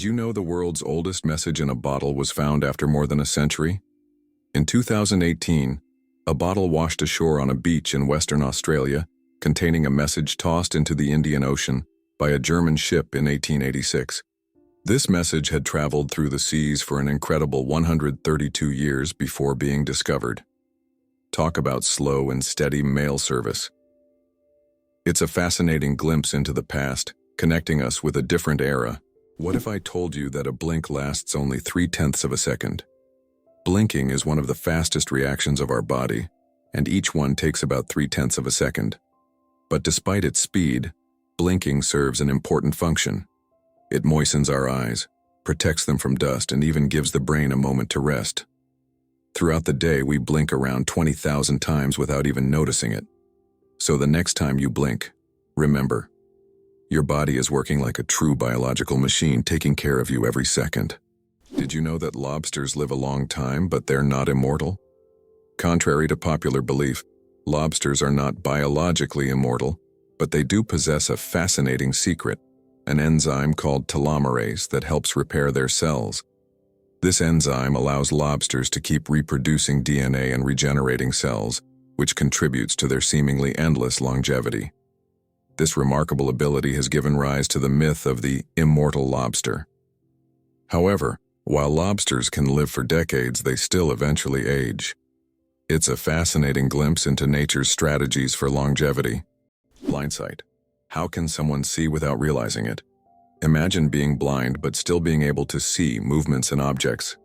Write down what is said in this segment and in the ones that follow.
you know the world's oldest message in a bottle was found after more than a century? In 2018, a bottle washed ashore on a beach in Western Australia, containing a message tossed into the Indian Ocean by a German ship in 1886. This message had traveled through the seas for an incredible 132 years before being discovered. Talk about slow and steady mail service. It's a fascinating glimpse into the past, connecting us with a different era. What if I told you that a blink lasts only 0.3 of a second? Blinking is one of the fastest reactions of our body, and each one takes about 0.3 of a second. But despite its speed, blinking serves an important function. It moistens our eyes, protects them from dust, and even gives the brain a moment to rest. Throughout the day, we blink around 20,000 times without even noticing it. So the next time you blink, remember, your body is working like a true biological machine, taking care of you every second. Did you know that lobsters live a long time, but they're not immortal? Contrary to popular belief, lobsters are not biologically immortal, but they do possess a fascinating secret, an enzyme called telomerase that helps repair their cells. This enzyme allows lobsters to keep reproducing DNA and regenerating cells, which contributes to their seemingly endless longevity. This remarkable ability has given rise to the myth of the immortal lobster. However, while lobsters can live for decades, they still eventually age. It's a fascinating glimpse into nature's strategies for longevity. Blindsight. How can someone see without realizing it? Imagine being blind but still being able to see movements and objects.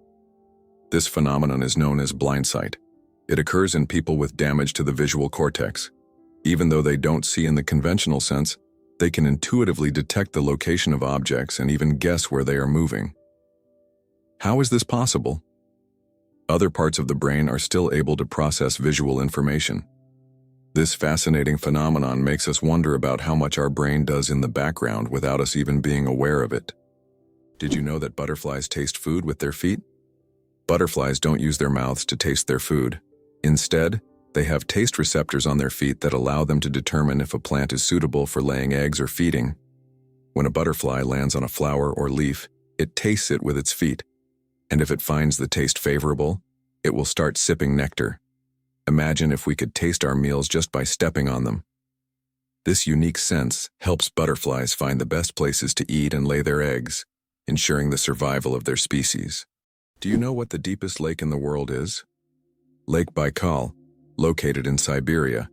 This phenomenon is known as blindsight. It occurs in people with damage to the visual cortex. Even though they don't see in the conventional sense, they can intuitively detect the location of objects and even guess where they are moving. How is this possible? Other parts of the brain are still able to process visual information. This fascinating phenomenon makes us wonder about how much our brain does in the background without us even being aware of it. Did you know that butterflies taste food with their feet? Butterflies don't use their mouths to taste their food. Instead, they have taste receptors on their feet that allow them to determine if a plant is suitable for laying eggs or feeding. When a butterfly lands on a flower or leaf, it tastes it with its feet, and if it finds the taste favorable, it will start sipping nectar. Imagine if we could taste our meals just by stepping on them. This unique sense helps butterflies find the best places to eat and lay their eggs, ensuring the survival of their species. Do you know what the deepest lake in the world is? Lake Baikal, located in Siberia,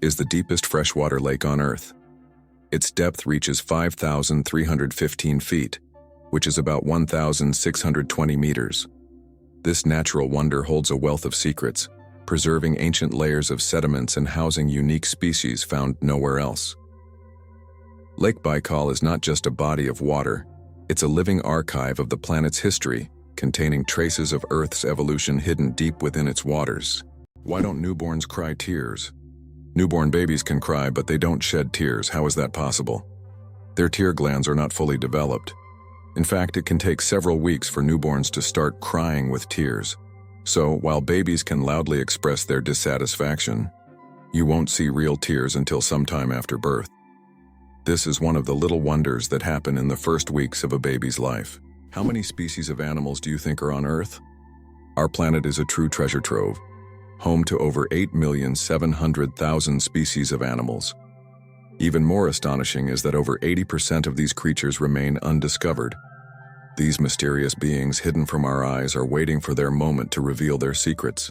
is the deepest freshwater lake on Earth. Its depth reaches 5,315 feet, which is about 1,620 meters. This natural wonder holds a wealth of secrets, preserving ancient layers of sediments and housing unique species found nowhere else. Lake Baikal is not just a body of water, it's a living archive of the planet's history, containing traces of Earth's evolution hidden deep within its waters. Why don't newborns cry tears? Newborn babies can cry, but they don't shed tears. How is that possible? Their tear glands are not fully developed. In fact, it can take several weeks for newborns to start crying with tears. So, while babies can loudly express their dissatisfaction, you won't see real tears until sometime after birth. This is one of the little wonders that happen in the first weeks of a baby's life. How many species of animals do you think are on Earth? Our planet is a true treasure trove, home to over 8,700,000 species of animals. Even more astonishing is that over 80% of these creatures remain undiscovered. These mysterious beings hidden from our eyes are waiting for their moment to reveal their secrets.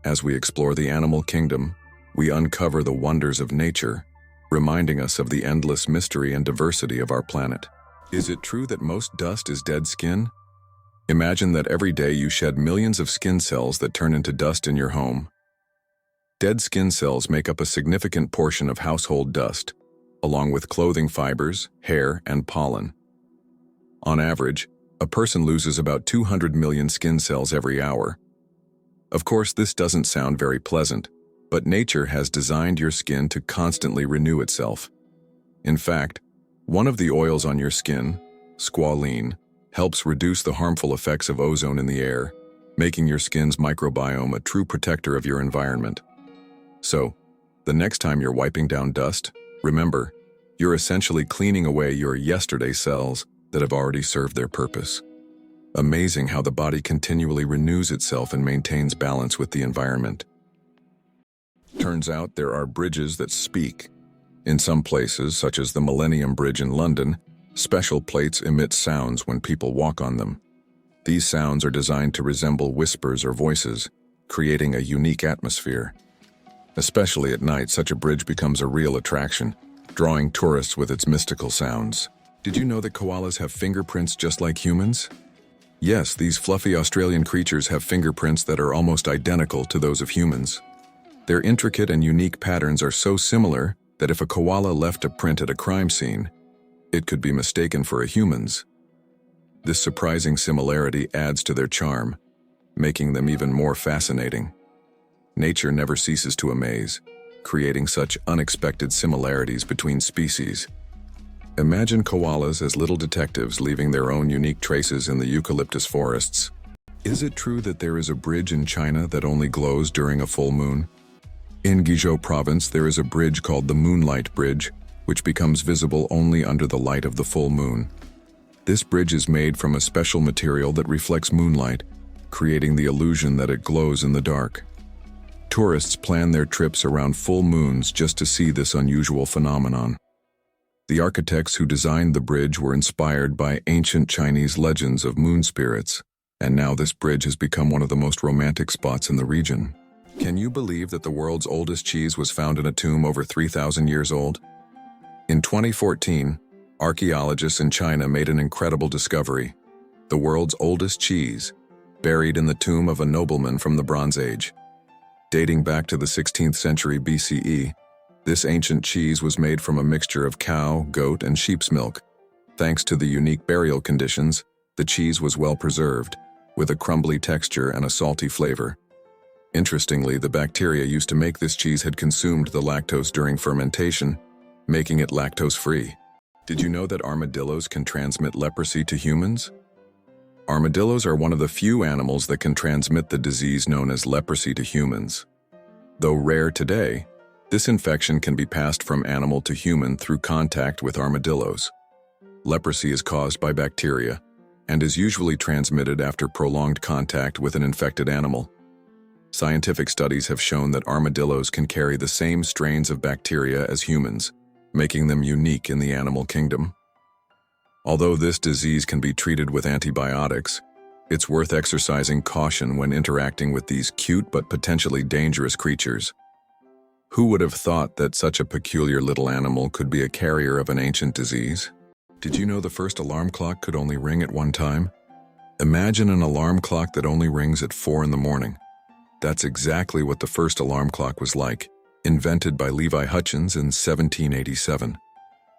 As we explore the animal kingdom, we uncover the wonders of nature, reminding us of the endless mystery and diversity of our planet. Is it true that most dust is dead skin? Imagine that every day you shed millions of skin cells that turn into dust in your home. Dead skin cells make up a significant portion of household dust, along with clothing fibers, hair, and pollen. On average, a person loses about 200 million skin cells every hour. Of course, this doesn't sound very pleasant, but nature has designed your skin to constantly renew itself. In fact, one of the oils on your skin, squalene, helps reduce the harmful effects of ozone in the air, making your skin's microbiome a true protector of your environment. So, the next time you're wiping down dust, remember, you're essentially cleaning away your yesterday cells that have already served their purpose. Amazing how the body continually renews itself and maintains balance with the environment. Turns out there are bridges that speak. In some places, such as the Millennium Bridge in London, special plates emit sounds when people walk on them. These sounds are designed to resemble whispers or voices, creating a unique atmosphere. Especially at night, such a bridge becomes a real attraction, drawing tourists with its mystical sounds. Did you know that koalas have fingerprints just like humans? Yes, these fluffy Australian creatures have fingerprints that are almost identical to those of humans. Their intricate and unique patterns are so similar that if a koala left a print at a crime scene, it could be mistaken for a human's. This surprising similarity adds to their charm, making them even more fascinating. Nature never ceases to amaze, creating such unexpected similarities between species. Imagine koalas as little detectives leaving their own unique traces in the eucalyptus forests. Is it true that there is a bridge in China that only glows during a full moon? In Guizhou province, there is a bridge called the Moonlight Bridge, which becomes visible only under the light of the full moon. This bridge is made from a special material that reflects moonlight, creating the illusion that it glows in the dark. Tourists plan their trips around full moons just to see this unusual phenomenon. The architects who designed the bridge were inspired by ancient Chinese legends of moon spirits, and now this bridge has become one of the most romantic spots in the region. Can you believe that the world's oldest cheese was found in a tomb over 3,000 years old? In 2014, archaeologists in China made an incredible discovery: the world's oldest cheese, buried in the tomb of a nobleman from the Bronze Age. Dating back to the 16th century BCE, this ancient cheese was made from a mixture of cow, goat, and sheep's milk. Thanks to the unique burial conditions, the cheese was well preserved, with a crumbly texture and a salty flavor. Interestingly, the bacteria used to make this cheese had consumed the lactose during fermentation, making it lactose-free. Did you know that armadillos can transmit leprosy to humans? Armadillos are one of the few animals that can transmit the disease known as leprosy to humans. Though rare today, this infection can be passed from animal to human through contact with armadillos. Leprosy is caused by bacteria and is usually transmitted after prolonged contact with an infected animal. Scientific studies have shown that armadillos can carry the same strains of bacteria as humans, making them unique in the animal kingdom. Although this disease can be treated with antibiotics, it's worth exercising caution when interacting with these cute but potentially dangerous creatures. Who would have thought that such a peculiar little animal could be a carrier of an ancient disease? Did you know the first alarm clock could only ring at one time? Imagine an alarm clock that only rings at 4 in the morning. That's exactly what the first alarm clock was like, invented by Levi Hutchins in 1787.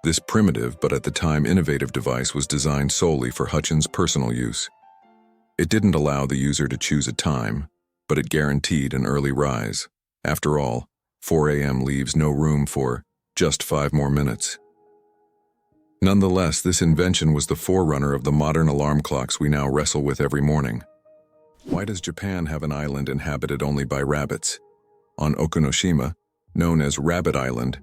This primitive but at the time innovative device was designed solely for Hutchins' personal use. It didn't allow the user to choose a time, but it guaranteed an early rise. After all, 4 a.m. leaves no room for just 5 more minutes. Nonetheless, this invention was the forerunner of the modern alarm clocks we now wrestle with every morning. Why does Japan have an island inhabited only by rabbits? On Okunoshima, known as Rabbit Island,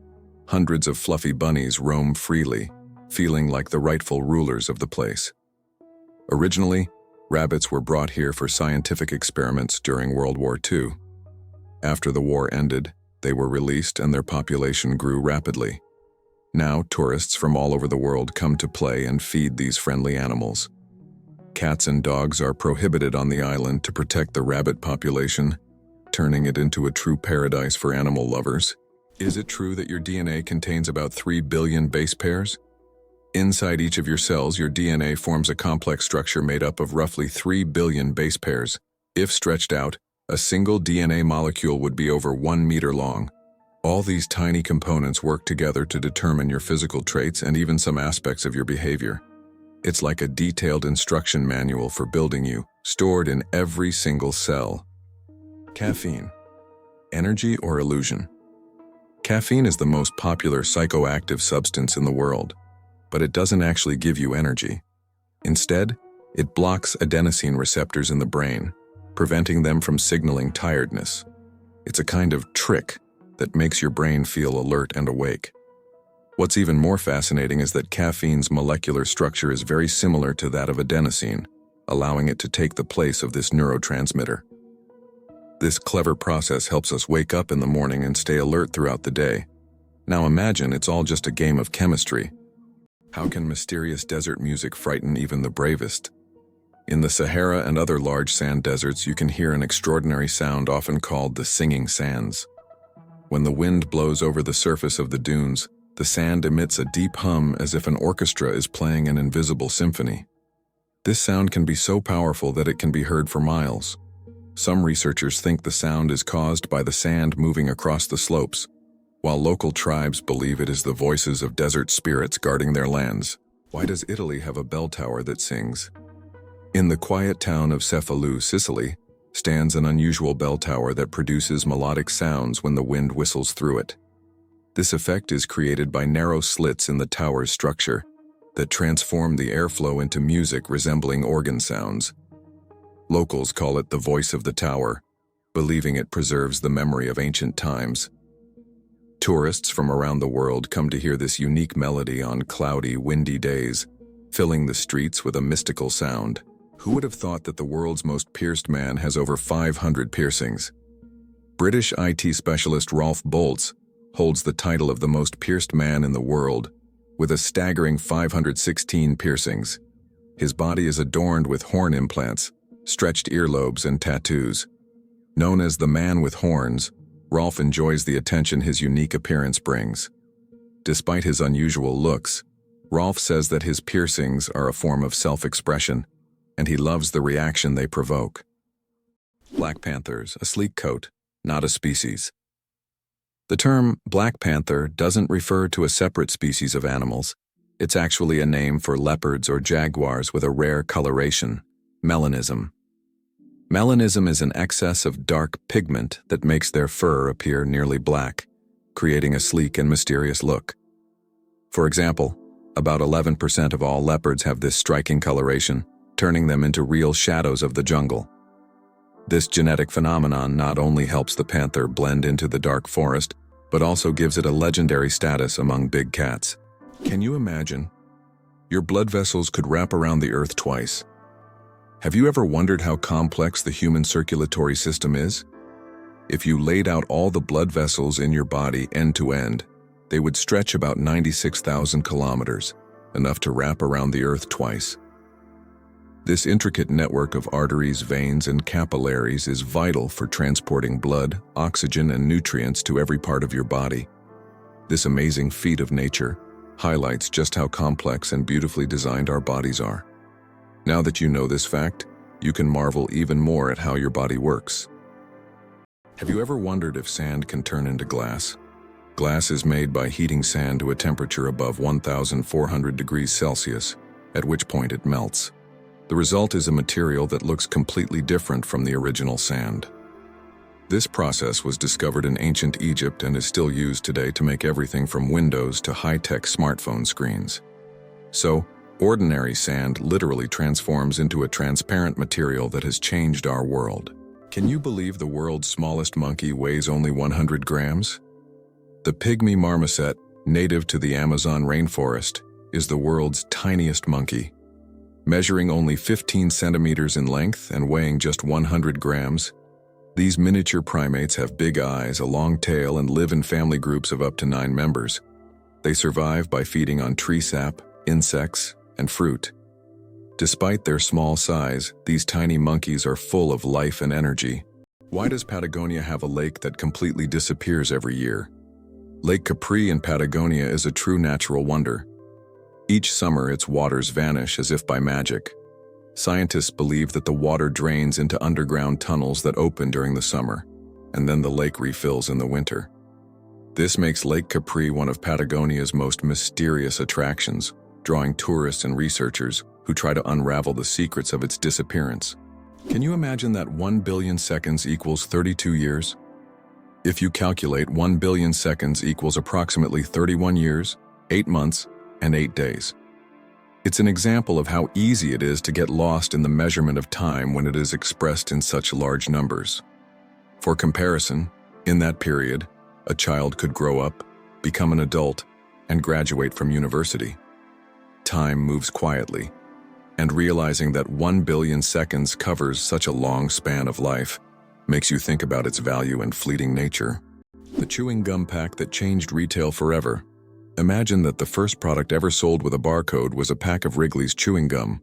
hundreds of fluffy bunnies roam freely, feeling like the rightful rulers of the place. Originally, rabbits were brought here for scientific experiments during World War II. After the war ended, they were released and their population grew rapidly. Now, tourists from all over the world come to play and feed these friendly animals. Cats and dogs are prohibited on the island to protect the rabbit population, turning it into a true paradise for animal lovers. Is it true that your DNA contains about 3 billion base pairs? Inside each of your cells, your DNA forms a complex structure made up of roughly 3 billion base pairs. If stretched out, a single DNA molecule would be over 1 meter long. All these tiny components work together to determine your physical traits and even some aspects of your behavior. It's like a detailed instruction manual for building you, stored in every single cell. Caffeine. Energy or illusion? Caffeine is the most popular psychoactive substance in the world, but it doesn't actually give you energy. Instead, it blocks adenosine receptors in the brain, preventing them from signaling tiredness. It's a kind of trick that makes your brain feel alert and awake. What's even more fascinating is that caffeine's molecular structure is very similar to that of adenosine, allowing it to take the place of this neurotransmitter. This clever process helps us wake up in the morning and stay alert throughout the day. Now imagine it's all just a game of chemistry. How can mysterious desert music frighten even the bravest? In the Sahara and other large sand deserts, you can hear an extraordinary sound often called the singing sands. When the wind blows over the surface of the dunes, the sand emits a deep hum as if an orchestra is playing an invisible symphony. This sound can be so powerful that it can be heard for miles. Some researchers think the sound is caused by the sand moving across the slopes, while local tribes believe it is the voices of desert spirits guarding their lands. Why does Italy have a bell tower that sings? In the quiet town of Cefalù, Sicily, stands an unusual bell tower that produces melodic sounds when the wind whistles through it. This effect is created by narrow slits in the tower's structure that transform the airflow into music resembling organ sounds. Locals call it the voice of the tower, believing it preserves the memory of ancient times. Tourists from around the world come to hear this unique melody on cloudy, windy days, filling the streets with a mystical sound. Who would have thought that the world's most pierced man has over 500 piercings? British IT specialist Rolf Boltz holds the title of the most pierced man in the world, with a staggering 516 piercings. His body is adorned with horn implants, stretched earlobes, and tattoos. Known as the man with horns, Rolf enjoys the attention his unique appearance brings. Despite his unusual looks, Rolf says that his piercings are a form of self-expression, and he loves the reaction they provoke. Black panthers, a sleek coat, not a species. The term black panther doesn't refer to a separate species of animals. It's actually a name for leopards or jaguars with a rare coloration, melanism. Melanism is an excess of dark pigment that makes their fur appear nearly black, creating a sleek and mysterious look. For example, about 11% of all leopards have this striking coloration, turning them into real shadows of the jungle. This genetic phenomenon not only helps the panther blend into the dark forest, but also gives it a legendary status among big cats. Can you imagine? Your blood vessels could wrap around the earth twice. Have you ever wondered how complex the human circulatory system is? If you laid out all the blood vessels in your body end to end, they would stretch about 96,000 kilometers, enough to wrap around the earth twice. This intricate network of arteries, veins, and capillaries is vital for transporting blood, oxygen, and nutrients to every part of your body. This amazing feat of nature highlights just how complex and beautifully designed our bodies are. Now that you know this fact, you can marvel even more at how your body works. Have you ever wondered if sand can turn into glass? Glass is made by heating sand to a temperature above 1,400 degrees Celsius, at which point it melts. The result is a material that looks completely different from the original sand. This process was discovered in ancient Egypt and is still used today to make everything from windows to high-tech smartphone screens. So, ordinary sand literally transforms into a transparent material that has changed our world. Can you believe the world's smallest monkey weighs only 100 grams? The pygmy marmoset, native to the Amazon rainforest, is the world's tiniest monkey. Measuring only 15 centimeters in length and weighing just 100 grams, these miniature primates have big eyes, a long tail, and live in family groups of up to 9 members. They survive by feeding on tree sap, insects, and fruit. Despite their small size, these tiny monkeys are full of life and energy. Why does Patagonia have a lake that completely disappears every year? Lake Capri in Patagonia is a true natural wonder. Each summer, its waters vanish as if by magic. Scientists believe that the water drains into underground tunnels that open during the summer, and then the lake refills in the winter. This makes Lake Capri one of Patagonia's most mysterious attractions, drawing tourists and researchers who try to unravel the secrets of its disappearance. Can you imagine that 1 billion seconds equals 32 years? If you calculate 1 billion seconds equals approximately 31 years, 8 months, and 8 days. It's an example of how easy it is to get lost in the measurement of time when it is expressed in such large numbers. For comparison, in that period, a child could grow up, become an adult, and graduate from university. Time moves quietly, and realizing that 1 billion seconds covers such a long span of life makes you think about its value and fleeting nature. The chewing gum pack that changed retail forever. Imagine that the first product ever sold with a barcode was a pack of Wrigley's chewing gum.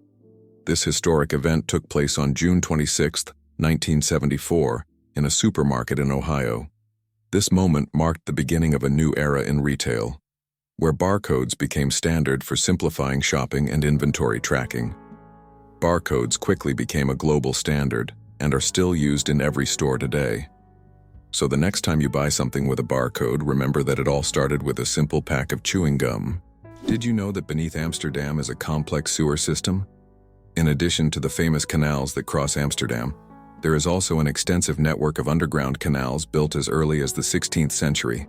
This historic event took place on June 26, 1974, in a supermarket in Ohio. This moment marked the beginning of a new era in retail, where barcodes became standard for simplifying shopping and inventory tracking. Barcodes quickly became a global standard and are still used in every store today. So the next time you buy something with a barcode, remember that it all started with a simple pack of chewing gum. Did you know that beneath Amsterdam is a complex sewer system? In addition to the famous canals that cross Amsterdam, there is also an extensive network of underground canals built as early as the 16th century.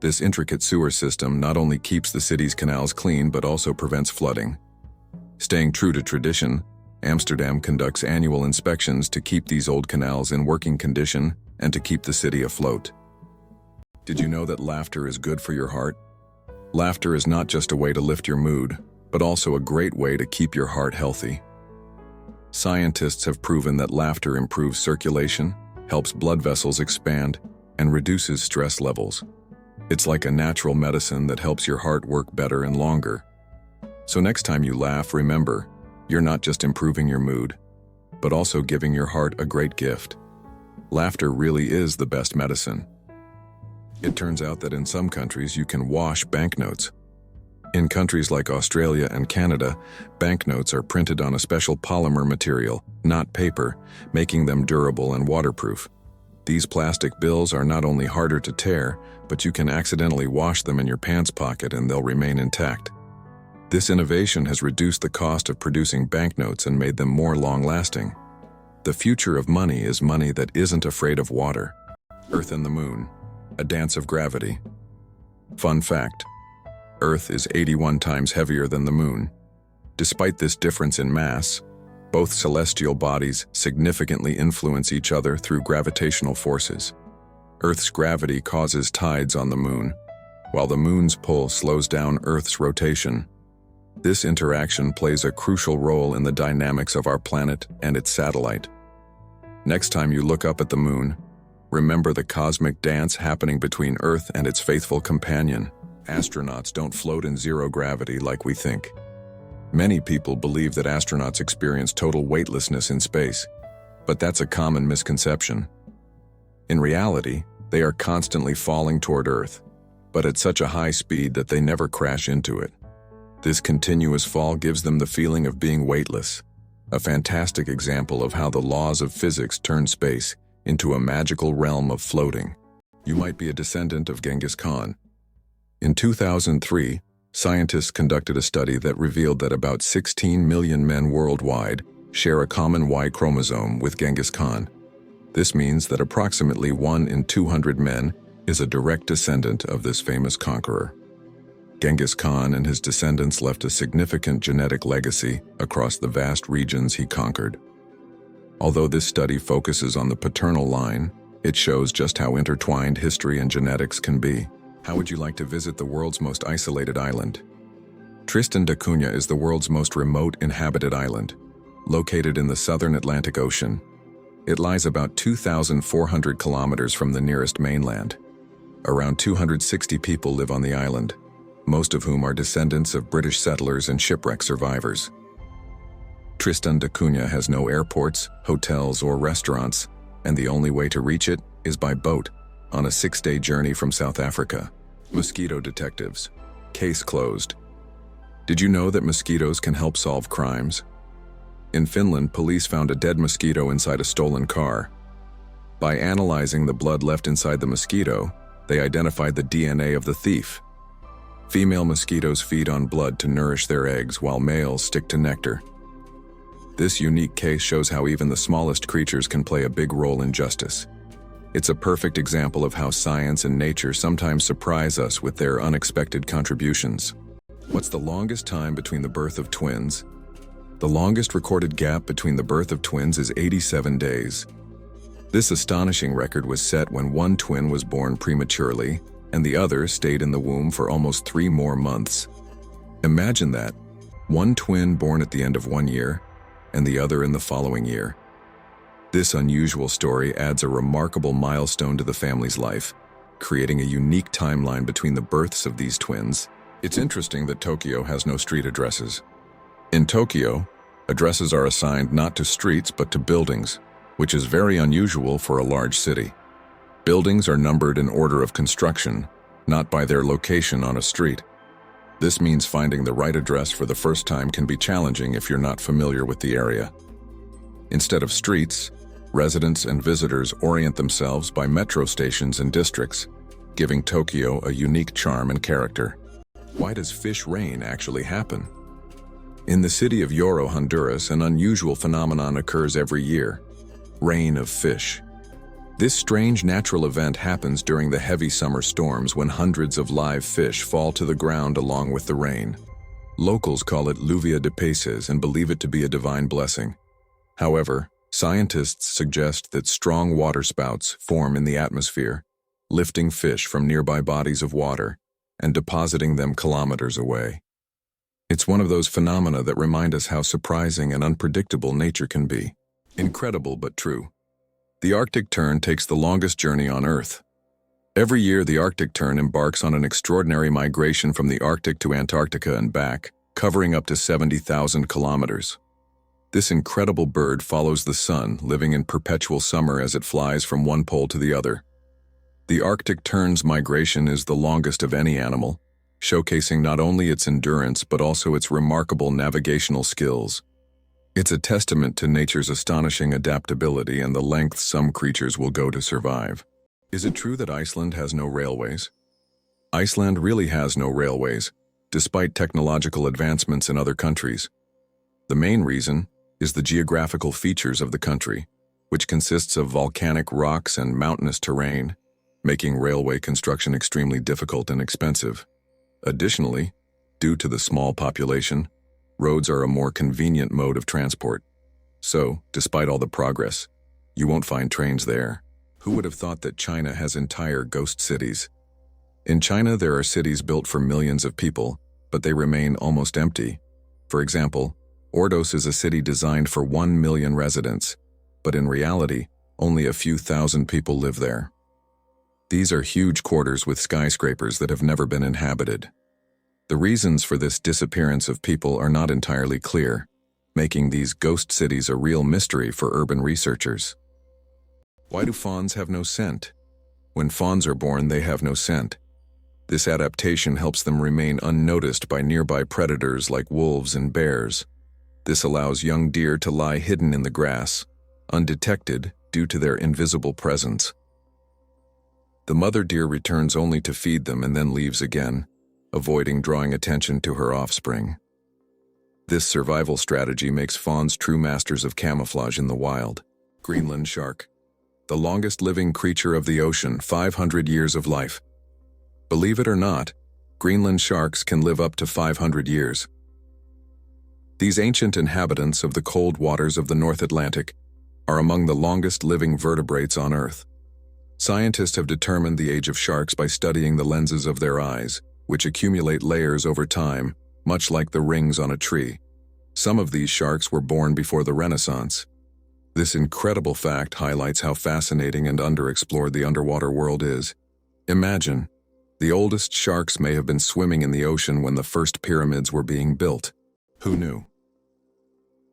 This intricate sewer system not only keeps the city's canals clean but also prevents flooding. Staying true to tradition, Amsterdam conducts annual inspections to keep these old canals in working condition and to keep the city afloat. Did you know that laughter is good for your heart? Laughter is not just a way to lift your mood, but also a great way to keep your heart healthy. Scientists have proven that laughter improves circulation, helps blood vessels expand, and reduces stress levels. It's like a natural medicine that helps your heart work better and longer. So next time you laugh, remember, you're not just improving your mood, but also giving your heart a great gift. Laughter really is the best medicine. It turns out that in some countries you can wash banknotes. In countries like Australia and Canada, banknotes are printed on a special polymer material, not paper, making them durable and waterproof. These plastic bills are not only harder to tear, but you can accidentally wash them in your pants pocket and they'll remain intact. This innovation has reduced the cost of producing banknotes and made them more long-lasting. The future of money is money that isn't afraid of water. Earth and the Moon, a dance of gravity. Fun fact: Earth is 81 times heavier than the Moon. Despite this difference in mass, both celestial bodies significantly influence each other through gravitational forces. Earth's gravity causes tides on the Moon, while the Moon's pull slows down Earth's rotation. This interaction plays a crucial role in the dynamics of our planet and its satellite. Next time you look up at the Moon, remember the cosmic dance happening between Earth and its faithful companion. Astronauts don't float in zero gravity like we think. Many people believe that astronauts experience total weightlessness in space, but that's a common misconception. In reality, they are constantly falling toward Earth, but at such a high speed that they never crash into it. This continuous fall gives them the feeling of being weightless, a fantastic example of how the laws of physics turn space into a magical realm of floating. You might be a descendant of Genghis Khan. In 2003, scientists conducted a study that revealed that about 16 million men worldwide share a common Y chromosome with Genghis Khan. This means that approximately 1 in 200 men is a direct descendant of this famous conqueror. Genghis Khan and his descendants left a significant genetic legacy across the vast regions he conquered. Although this study focuses on the paternal line, it shows just how intertwined history and genetics can be. How would you like to visit the world's most isolated island? Tristan da Cunha is the world's most remote inhabited island, located in the southern Atlantic Ocean. It lies about 2,400 kilometers from the nearest mainland. Around 260 people live on the island, most of whom are descendants of British settlers and shipwreck survivors. Tristan da Cunha has no airports, hotels, or restaurants, and the only way to reach it is by boat, on a 6-day journey from South Africa. Mosquito detectives. Case closed. Did you know that mosquitoes can help solve crimes? In Finland, police found a dead mosquito inside a stolen car. By analyzing the blood left inside the mosquito, they identified the DNA of the thief. Female mosquitoes feed on blood to nourish their eggs, while males stick to nectar. This unique case shows how even the smallest creatures can play a big role in justice. It's a perfect example of how science and nature sometimes surprise us with their unexpected contributions. What's the longest time between the birth of twins? The longest recorded gap between the birth of twins is 87 days. This astonishing record was set when one twin was born prematurely, and the other stayed in the womb for almost 3 more months. Imagine that, one twin born at the end of 1 year, and the other in the following year. This unusual story adds a remarkable milestone to the family's life, creating a unique timeline between the births of these twins. It's interesting that Tokyo has no street addresses. In Tokyo, addresses are assigned not to streets but to buildings, which is very unusual for a large city. Buildings are numbered in order of construction, not by their location on a street. This means finding the right address for the first time can be challenging if you're not familiar with the area. Instead of streets, residents and visitors orient themselves by metro stations and districts, giving Tokyo a unique charm and character. Why does fish rain actually happen? In the city of Yoro, Honduras, an unusual phenomenon occurs every year: rain of fish. This strange natural event happens during the heavy summer storms when hundreds of live fish fall to the ground along with the rain. Locals call it lluvia de peces and believe it to be a divine blessing. However, scientists suggest that strong waterspouts form in the atmosphere, lifting fish from nearby bodies of water and depositing them kilometers away. It's one of those phenomena that remind us how surprising and unpredictable nature can be. Incredible but true. The Arctic tern takes the longest journey on Earth. Every year, the Arctic tern embarks on an extraordinary migration from the Arctic to Antarctica and back, covering up to 70,000 kilometers. This incredible bird follows the sun, living in perpetual summer as it flies from one pole to the other. The Arctic tern's migration is the longest of any animal, showcasing not only its endurance but also its remarkable navigational skills. It's a testament to nature's astonishing adaptability and the lengths some creatures will go to survive. Is it true that Iceland has no railways? Iceland really has no railways, despite technological advancements in other countries. The main reason is the geographical features of the country, which consists of volcanic rocks and mountainous terrain, making railway construction extremely difficult and expensive. Additionally, due to the small population, roads are a more convenient mode of transport. So, despite all the progress, you won't find trains there. Who would have thought that China has entire ghost cities? In China, there are cities built for millions of people, but they remain almost empty. For example, Ordos is a city designed for 1 million residents, but in reality, only a few thousand people live there. These are huge quarters with skyscrapers that have never been inhabited. The reasons for this disappearance of people are not entirely clear, making these ghost cities a real mystery for urban researchers. Why do fawns have no scent? When fawns are born, they have no scent. This adaptation helps them remain unnoticed by nearby predators like wolves and bears. This allows young deer to lie hidden in the grass, undetected due to their invisible presence. The mother deer returns only to feed them and then leaves again, avoiding drawing attention to her offspring. This survival strategy makes fawns true masters of camouflage in the wild. Greenland shark, the longest living creature of the ocean, 500 years of life. Believe it or not, Greenland sharks can live up to 500 years. These ancient inhabitants of the cold waters of the North Atlantic are among the longest living vertebrates on Earth. Scientists have determined the age of sharks by studying the lenses of their eyes, which accumulate layers over time, much like the rings on a tree. Some of these sharks were born before the Renaissance. This incredible fact highlights how fascinating and underexplored the underwater world is. Imagine, the oldest sharks may have been swimming in the ocean when the first pyramids were being built. Who knew?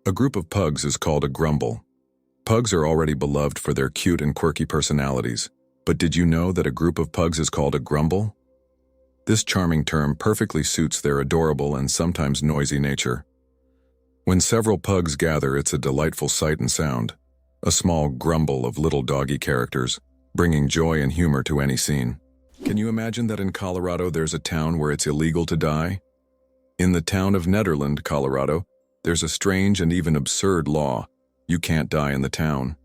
A group of pugs is called a grumble. Pugs are already beloved for their cute and quirky personalities. But did you know that a group of pugs is called a grumble? This charming term perfectly suits their adorable and sometimes noisy nature. When several pugs gather, it's a delightful sight and sound, a small grumble of little doggy characters, bringing joy and humor to any scene. Can you imagine that in Colorado there's a town where it's illegal to die? In the town of Nederland, Colorado, there's a strange and even absurd law. You can't die in the town.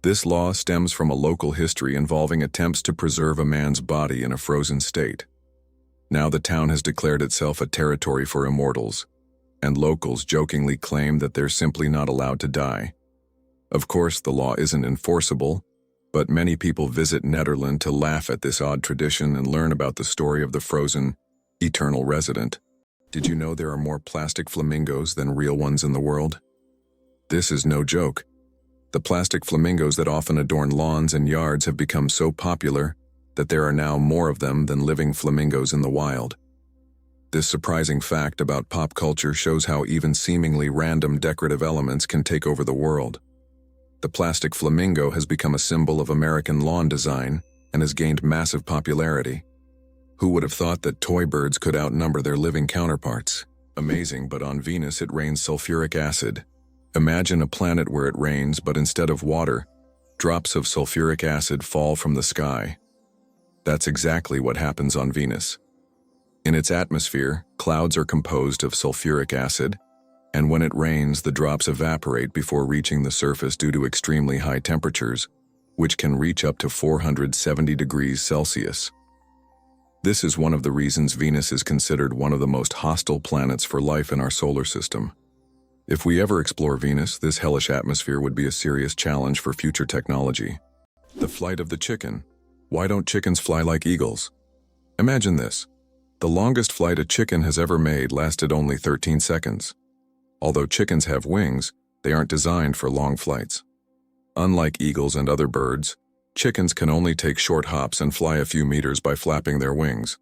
This law stems from a local history involving attempts to preserve a man's body in a frozen state. Now the town has declared itself a territory for immortals, and locals jokingly claim that they're simply not allowed to die. Of course, the law isn't enforceable, But many people visit Netherlands to laugh at this odd tradition and learn about the story of the frozen, eternal resident. Did you know there are more plastic flamingos than real ones in the world? This is no joke. The plastic flamingos that often adorn lawns and yards have become so popular that there are now more of them than living flamingos in the wild. This surprising fact about pop culture shows how even seemingly random decorative elements can take over the world. The plastic flamingo has become a symbol of American lawn design and has gained massive popularity. Who would have thought that toy birds could outnumber their living counterparts? Amazing, but on Venus it rains sulfuric acid. Imagine a planet where it rains, but instead of water, drops of sulfuric acid fall from the sky. That's exactly what happens on Venus. In its atmosphere, clouds are composed of sulfuric acid, and when it rains, the drops evaporate before reaching the surface due to extremely high temperatures, which can reach up to 470 degrees Celsius. This is one of the reasons Venus is considered one of the most hostile planets for life in our solar system. If we ever explore Venus, this hellish atmosphere would be a serious challenge for future technology. The flight of the chicken. Why don't chickens fly like eagles? Imagine this. The longest flight a chicken has ever made lasted only 13 seconds. Although chickens have wings, they aren't designed for long flights. Unlike eagles and other birds, chickens can only take short hops and fly a few meters by flapping their wings.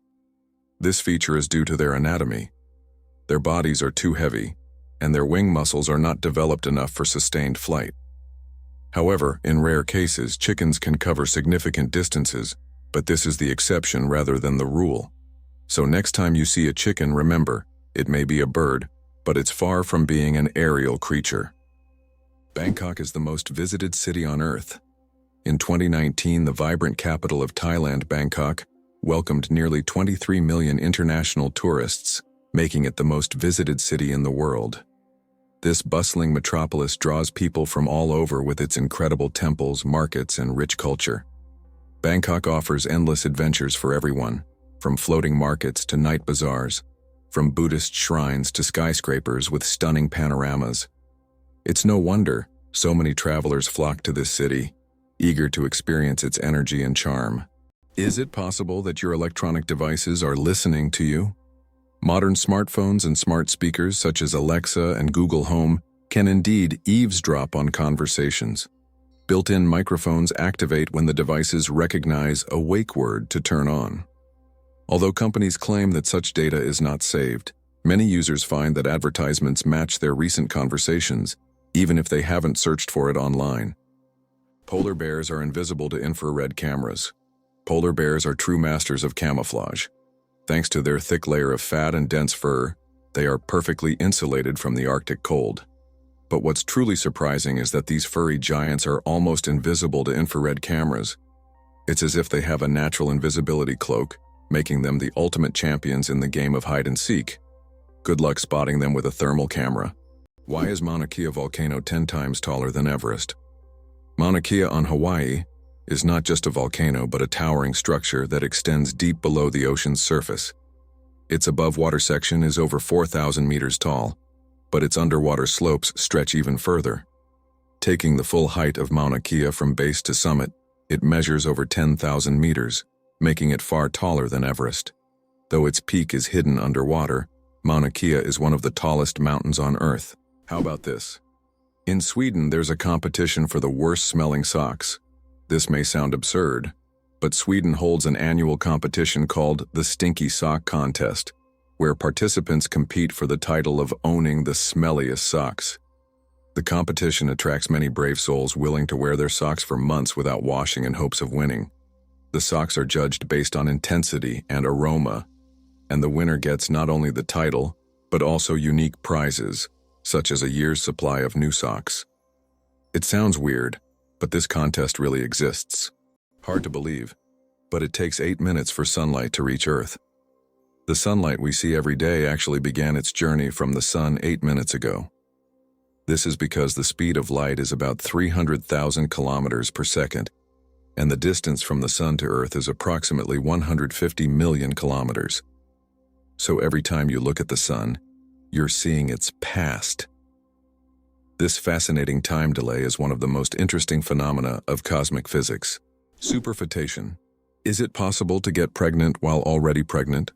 This feature is due to their anatomy. Their bodies are too heavy, and their wing muscles are not developed enough for sustained flight. However, in rare cases, chickens can cover significant distances, but this is the exception rather than the rule. So next time you see a chicken, remember, it may be a bird, but it's far from being an aerial creature. Bangkok is the most visited city on Earth. In 2019, the vibrant capital of Thailand, Bangkok, welcomed nearly 23 million international tourists, making it the most visited city in the world. This bustling metropolis draws people from all over with its incredible temples, markets, and rich culture. Bangkok offers endless adventures for everyone, from floating markets to night bazaars, from Buddhist shrines to skyscrapers with stunning panoramas. It's no wonder so many travelers flock to this city, eager to experience its energy and charm. Is it possible that your electronic devices are listening to you? Modern smartphones and smart speakers such as Alexa and Google Home can indeed eavesdrop on conversations. Built-in microphones activate when the devices recognize a wake word to turn on. Although companies claim that such data is not saved, many users find that advertisements match their recent conversations, even if they haven't searched for it online. Polar bears are invisible to infrared cameras. Polar bears are true masters of camouflage. Thanks to their thick layer of fat and dense fur, they are perfectly insulated from the Arctic cold. But what's truly surprising is that these furry giants are almost invisible to infrared cameras. It's as if they have a natural invisibility cloak, making them the ultimate champions in the game of hide and seek. Good luck spotting them with a thermal camera. Why is Mauna Kea volcano 10 times taller than Everest? Mauna Kea on Hawaii is not just a volcano but a towering structure that extends deep below the ocean's surface. Its above-water section is over 4,000 meters tall, but its underwater slopes stretch even further. Taking the full height of Mauna Kea from base to summit, it measures over 10,000 meters, making it far taller than Everest. Though its peak is hidden underwater, Mauna Kea is one of the tallest mountains on Earth. How about this? In Sweden, there's a competition for the worst-smelling socks. This may sound absurd, but Sweden holds an annual competition called the Stinky Sock Contest, where participants compete for the title of owning the smelliest socks. The competition attracts many brave souls willing to wear their socks for months without washing in hopes of winning. The socks are judged based on intensity and aroma, and the winner gets not only the title, but also unique prizes, such as a year's supply of new socks. It sounds weird, but this contest really exists. Hard to believe, but it takes 8 minutes for sunlight to reach Earth. The sunlight we see every day actually began its journey from the sun 8 minutes ago. This is because the speed of light is about 300,000 kilometers per second, and the distance from the sun to Earth is approximately 150 million kilometers. So every time you look at the sun, you're seeing its past. This fascinating time delay is one of the most interesting phenomena of cosmic physics. Superfetation. Is it possible to get pregnant while already pregnant?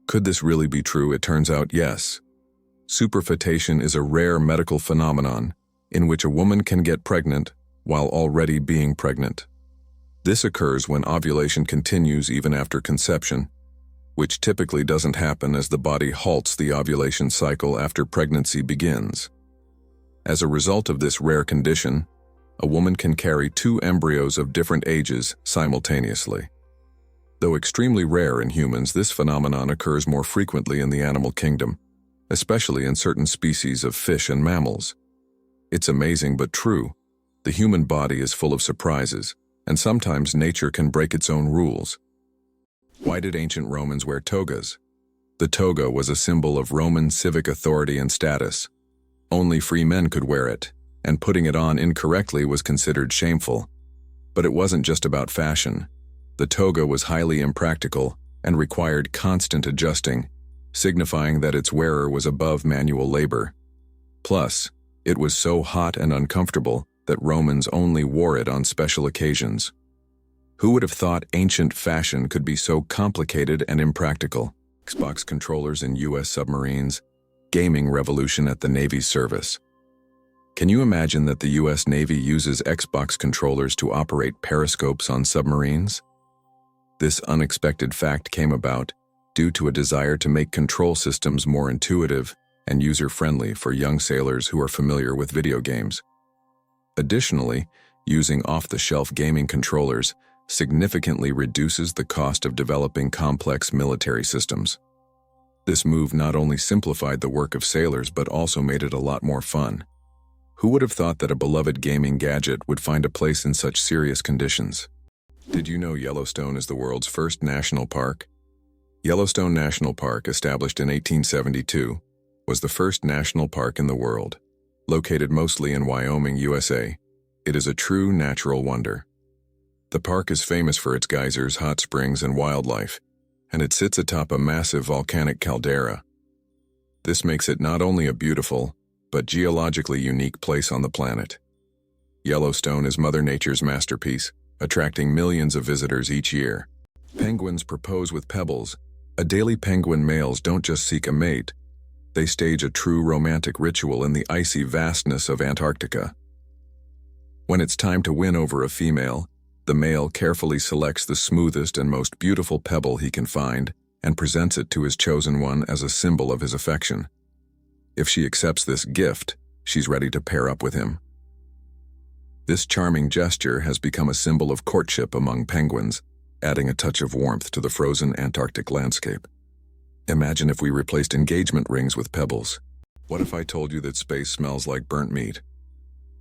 Could this really be true? It turns out yes. Superfetation is a rare medical phenomenon in which a woman can get pregnant while already being pregnant. This occurs when ovulation continues even after conception, which typically doesn't happen as the body halts the ovulation cycle after pregnancy begins. As a result of this rare condition, a woman can carry two embryos of different ages simultaneously. Though extremely rare in humans, this phenomenon occurs more frequently in the animal kingdom, especially in certain species of fish and mammals. It's amazing but true. The human body is full of surprises, and sometimes nature can break its own rules. Why did ancient Romans wear togas? The toga was a symbol of Roman civic authority and status. Only free men could wear it, and putting it on incorrectly was considered shameful. But it wasn't just about fashion. The toga was highly impractical and required constant adjusting, signifying that its wearer was above manual labor. Plus, it was so hot and uncomfortable that Romans only wore it on special occasions. Who would have thought ancient fashion could be so complicated and impractical? Xbox controllers in U.S. submarines, gaming revolution at the Navy's service. Can you imagine that the U.S. Navy uses Xbox controllers to operate periscopes on submarines? This unexpected fact came about due to a desire to make control systems more intuitive and user-friendly for young sailors who are familiar with video games. Additionally, using off-the-shelf gaming controllers significantly reduces the cost of developing complex military systems. This move not only simplified the work of sailors but also made it a lot more fun. Who would have thought that a beloved gaming gadget would find a place in such serious conditions? Did you know Yellowstone is the world's first national park? Yellowstone National Park, established in 1872, was the first national park in the world. Located mostly in Wyoming, USA, it is a true natural wonder. The park is famous for its geysers, hot springs, and wildlife, and it sits atop a massive volcanic caldera. This makes it not only a beautiful, but geologically unique place on the planet. Yellowstone is Mother Nature's masterpiece, attracting millions of visitors each year. Penguins propose with pebbles. Adelie penguin males don't just seek a mate, they stage a true romantic ritual in the icy vastness of Antarctica. When it's time to win over a female, the male carefully selects the smoothest and most beautiful pebble he can find and presents it to his chosen one as a symbol of his affection. If she accepts this gift, she's ready to pair up with him. This charming gesture has become a symbol of courtship among penguins, adding a touch of warmth to the frozen Antarctic landscape. Imagine if we replaced engagement rings with pebbles. What if I told you that space smells like burnt meat?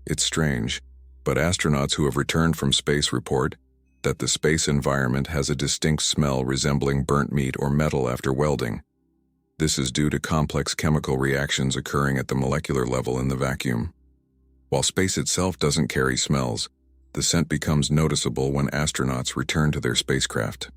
It's strange, but astronauts who have returned from space report that the space environment has a distinct smell resembling burnt meat or metal after welding. This is due to complex chemical reactions occurring at the molecular level in the vacuum. While space itself doesn't carry smells, the scent becomes noticeable when astronauts return to their spacecraft.